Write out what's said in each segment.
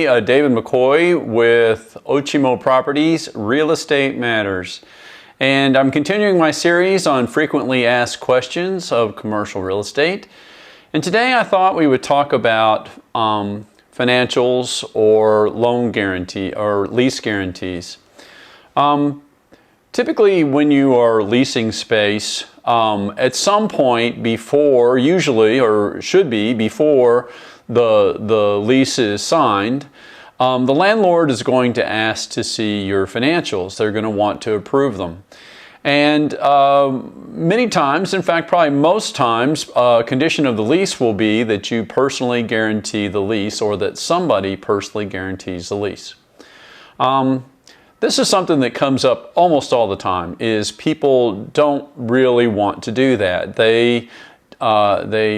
David McCoy with Ochimo Properties, Real Estate Matters. And I'm continuing my series on frequently asked questions of commercial real estate. And today I thought we would talk about financials or loan guarantee or lease guarantees. Typically when you are leasing space, at some point before, usually or should be before the lease is signed, the landlord is going to ask to see your financials. They're going to want to approve them. And many times, in fact probably most times, a condition of the lease will be that you personally guarantee the lease or that somebody personally guarantees the lease. This is something that comes up almost all the time, is people don't really want to do that. They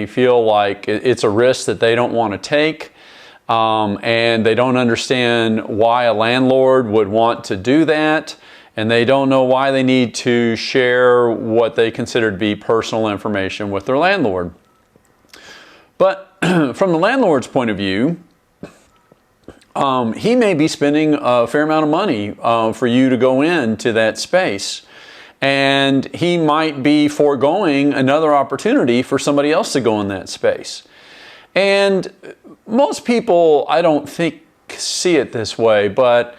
feel like it's a risk that they don't want to take, and they don't understand why a landlord would want to do that, and they don't know why they need to share what they consider to be personal information with their landlord. But from the landlord's point of view, he may be spending a fair amount of money for you to go into that space. And he might be foregoing another opportunity for somebody else to go in that space. And most people, I don't think, see it this way, but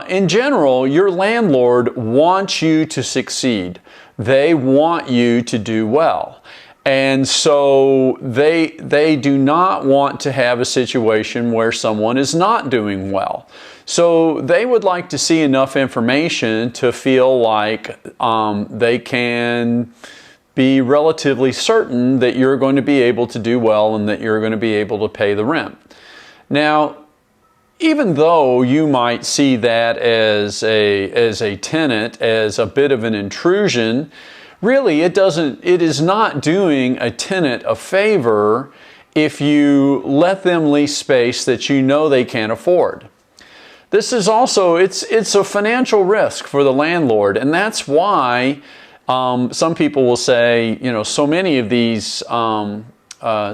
in general, your landlord wants you to succeed. They want you to do well. And so they do not want to have a situation where someone is not doing well. So they would like to see enough information to feel like they can be relatively certain that you're going to be able to do well and that you're going to be able to pay the rent. Now, even though you might see that as a tenant, as a bit of an intrusion, really it is not doing a tenant a favor if you let them lease space that you know they can't afford. This is also, it's a financial risk for the landlord, and that's why some people will say, you know, so many of these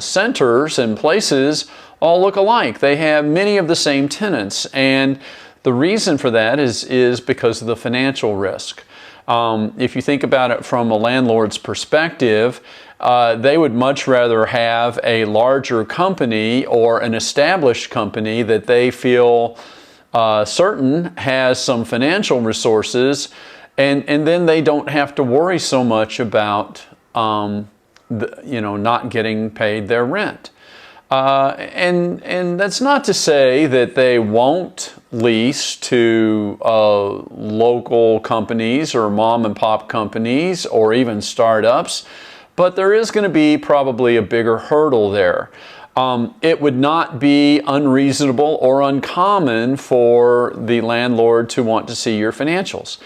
centers and places all look alike. They have many of the same tenants, and the reason for that is because of the financial risk. If you think about it from a landlord's perspective, they would much rather have a larger company or an established company that they feel certain has some financial resources, and then they don't have to worry so much about not getting paid their rent. And that's not to say that they won't lease to local companies or mom and pop companies or even startups, but there is going to be probably a bigger hurdle there. It would not be unreasonable or uncommon for the landlord to want to see your financials.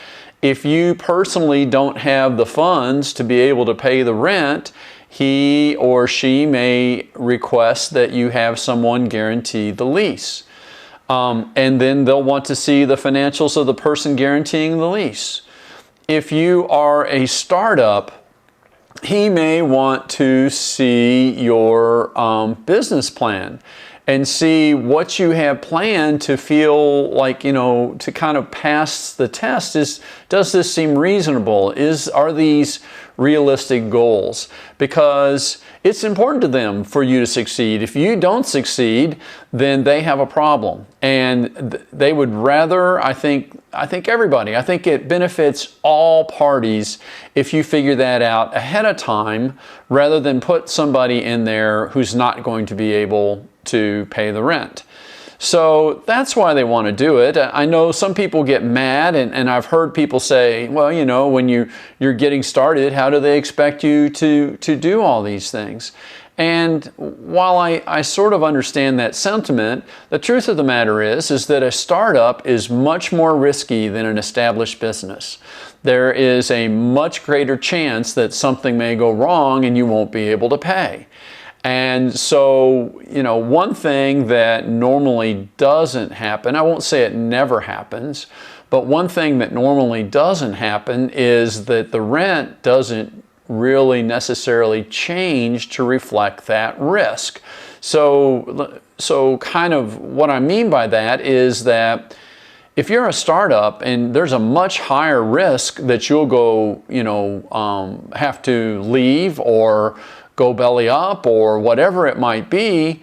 If you personally don't have the funds to be able to pay the rent, he or she may request that you have someone guarantee the lease. And then they'll want to see the financials of the person guaranteeing the lease. If you are a startup, he may want to see your business plan and see what you have planned to feel like, you know, to kind of pass the test. Does this seem reasonable? Are these realistic goals? Because it's important to them for you to succeed. If you don't succeed, then they have a problem. And they would rather, I think it benefits all parties if you figure that out ahead of time rather than put somebody in there who's not going to be able to pay the rent. So that's why they want to do it. I know some people get mad, and I've heard people say, well, you know, when you're getting started, how do they expect you to do all these things? And while I sort of understand that sentiment, the truth of the matter is that a startup is much more risky than an established business. There is a much greater chance that something may go wrong and you won't be able to pay. And so, you know, one thing that normally doesn't happen, I won't say it never happens, but one thing that normally doesn't happen is that the rent doesn't really necessarily change to reflect that risk. So so kind of what I mean by that is that if you're a startup and there's a much higher risk that you'll go, have to leave or go belly up or whatever it might be,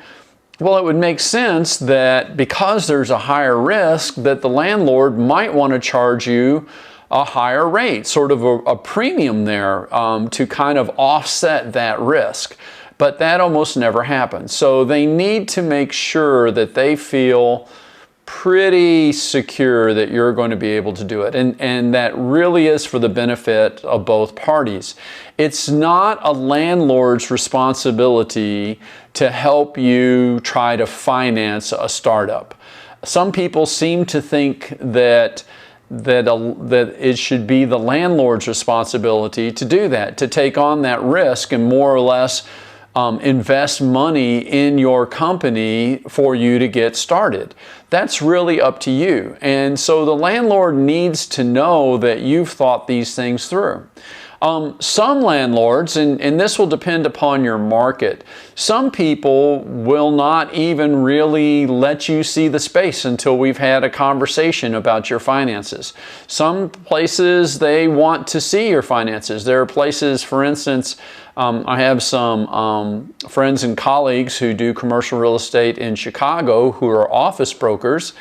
well, it would make sense that because there's a higher risk that the landlord might want to charge you a higher rate, sort of a premium there to kind of offset that risk. But that almost never happens. So they need to make sure that they feel pretty secure that you're going to be able to do it. And that really is for the benefit of both parties. It's not a landlord's responsibility to help you try to finance a startup. Some people seem to think that it should be the landlord's responsibility to do that, to take on that risk and more or less invest money in your company for you to get started. That's really up to you. And so the landlord needs to know that you've thought these things through. Some landlords, and this will depend upon your market, some people will not even really let you see the space until we've had a conversation about your finances. Some places they want to see your finances. There are places, for instance, I have some friends and colleagues who do commercial real estate in Chicago who are office brokers.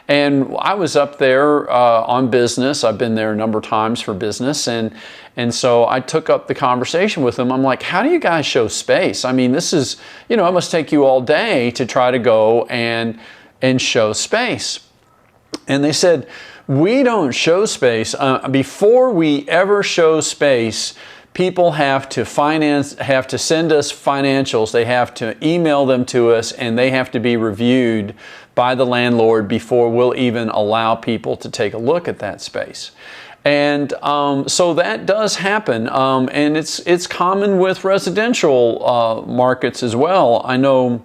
And I was up there on business. I've been there a number of times for business. And so I took up the conversation with them. I'm like, how do you guys show space? I mean, this is, it must take you all day to try to go and show space. And they said, we don't show space. Before we ever show space, people have to send us financials. They have to email them to us, and they have to be reviewed by the landlord before we'll even allow people to take a look at that space. And so that does happen, and it's common with residential markets as well. I know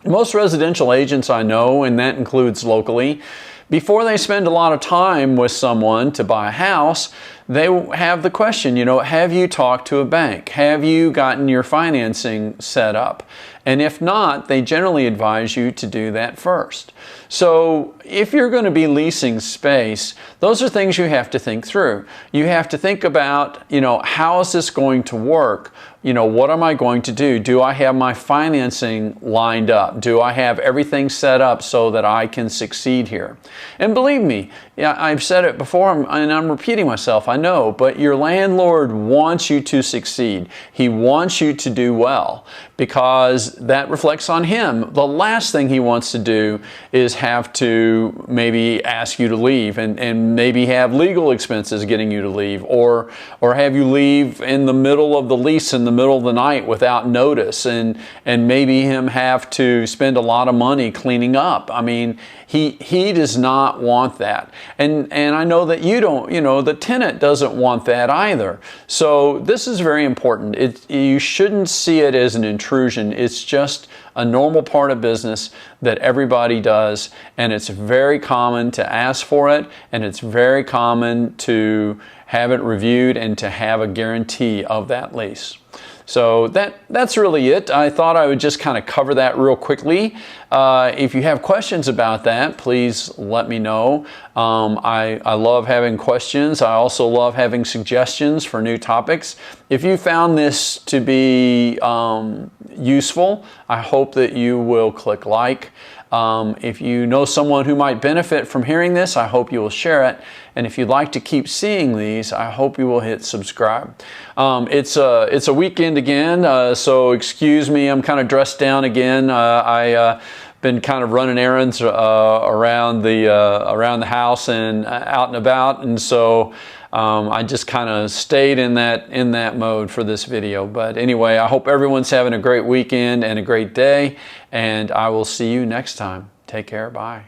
most residential agents I know, and that includes locally, before they spend a lot of time with someone to buy a house, they have the question, have you talked to a bank? Have you gotten your financing set up? And if not, they generally advise you to do that first. So if you're going to be leasing space, those are things you have to think through. You have to think about, how is this going to work? What am I going to do? Do I have my financing lined up? Do I have everything set up so that I can succeed here? And believe me, I've said it before and I'm repeating myself, I know, but your landlord wants you to succeed. He wants you to do well because that reflects on him. The last thing he wants to do is have to maybe ask you to leave and maybe have legal expenses getting you to leave or have you leave in the middle of the lease in the middle of the night without notice and maybe him have to spend a lot of money cleaning up. I mean, he does not want that. And I know that you don't, the tenant doesn't want that either. So this is very important. You shouldn't see it as an intrusion. It's just a normal part of business that everybody does, and it's very common to ask for it, and it's very common to have it reviewed and to have a guarantee of that lease. So that's really it. I thought I would just kind of cover that real quickly. If you have questions about that, please let me know. I love having questions. I also love having suggestions for new topics. If you found this to be useful, I hope that you will click like. If you know someone who might benefit from hearing this, I hope you will share it. And if you'd like to keep seeing these, I hope you will hit subscribe. It's a weekend again, so excuse me, I'm kind of dressed down again. I've been kind of running errands around the house and out and about, and so I just kind of stayed in that mode for this video. But anyway, I hope everyone's having a great weekend and a great day, and I will see you next time. Take care. Bye.